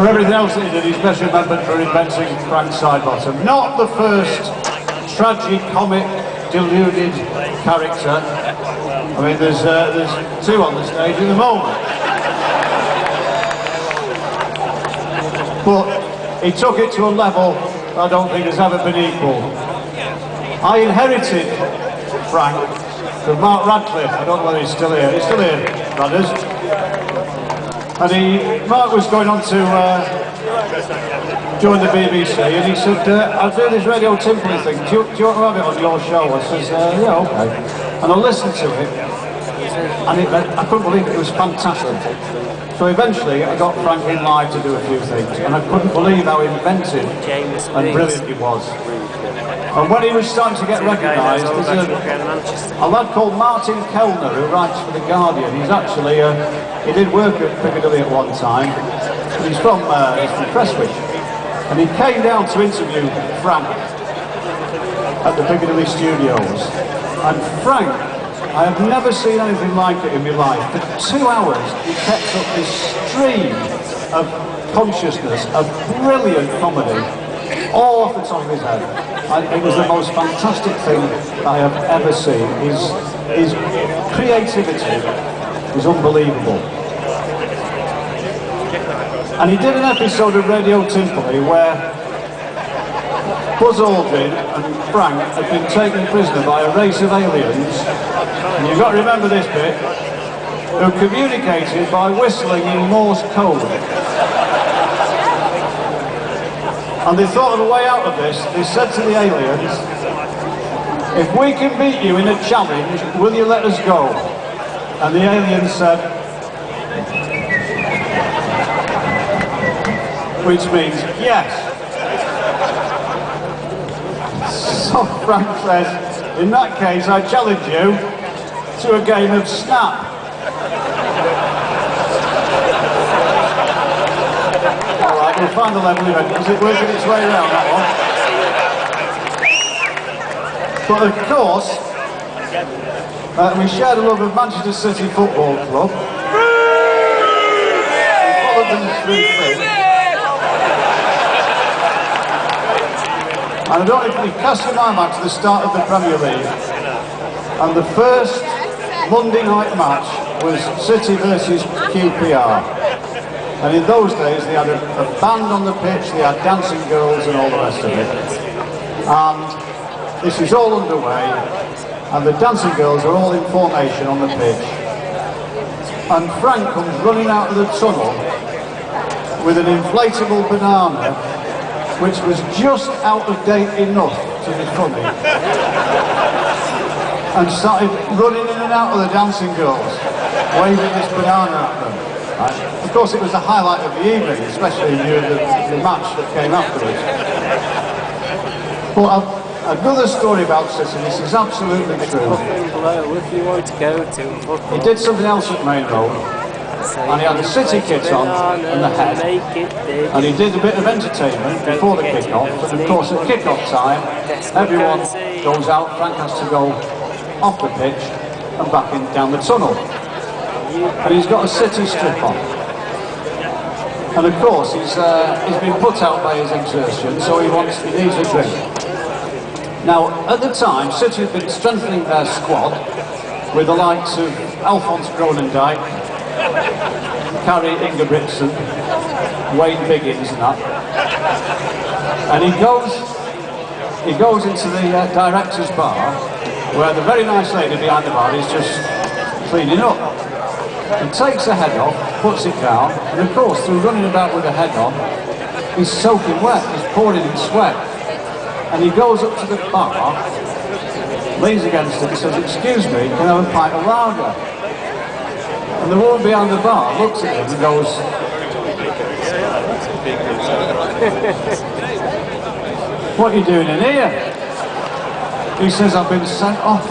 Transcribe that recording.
For everything else that he did, he's best remembered for inventing Frank Sidebottom. Not the first tragic-comic, deluded character. I mean, there's two on the stage at the moment. But he took it to a level I don't think has ever been equal. I inherited Frank from Mark Radcliffe. I don't know whether he's still here. He's still here, brothers. And Mark was going on to join the BBC, and he said, I'll do this Radio Timpani thing. Do you want to have it on your show? I says, yeah, okay. And I listened to it, and I couldn't believe it was fantastic. So eventually I got Frank in live to do a few things, and I couldn't believe how inventive and brilliant he was. And when he was starting to get recognised, there's a lad called Martin Kellner who writes for The Guardian. He's actually, he did work at Piccadilly at one time, but he's from Prestwich. And he came down to interview Frank at the Piccadilly studios. And Frank, I have never seen anything like it in my life. For 2 hours, he kept up this stream of consciousness, of brilliant comedy, all off the top of his head. And it was the most fantastic thing I have ever seen. His creativity is unbelievable. And he did an episode of Radio Timpani where Buzz Aldrin and Frank had been taken prisoner by a race of aliens, and you've got to remember this bit, who communicated by whistling in Morse code. And they thought of a way out of this. They said to the aliens, if we can beat you in a challenge, will you let us go? And the aliens said, which means yes. So Frank says, in that case I challenge you to a game of snap. Alright, we'll find the level event. Is it working its way around, that one? But of course, we shared a love of Manchester City Football Club. We followed them through things. And I don't know if we cast your mind back to the start of the Premier League, and the first Monday night match was City versus QPR. And in those days they had a band on the pitch, they had dancing girls and all the rest of it. And this is all underway, and the dancing girls are all in formation on the pitch. And Frank comes running out of the tunnel with an inflatable banana, which was just out of date enough to be funny, and started running in and out of the dancing girls, waving this banana at them. Right? Of course, it was the highlight of the evening, especially near the match that came afterwards. But another story about City, this is absolutely true. If you want to go to he did something else at Main Road. And he had the City kit on and the head, and he did a bit of entertainment before the kick-off, and of course at kick-off time everyone goes out. Frank has to go off the pitch and back in down the tunnel, and he's got a City strip on, and of course he's been put out by his exertion, so he needs a drink. Now at the time City had been strengthening their squad with the likes of Alphonse Groenendijk, Carrie Ingebrigtsen, Wayne Biggins and that. And he goes into the director's bar, where the very nice lady behind the bar is just cleaning up. He takes the head off, puts it down, and of course through running about with the head on, he's soaking wet, he's pouring in sweat. And he goes up to the bar, leans against it and says, excuse me, can I have a pint of lager? And the woman behind the bar looks at him and goes, what are you doing in here? He says, I've been sent off.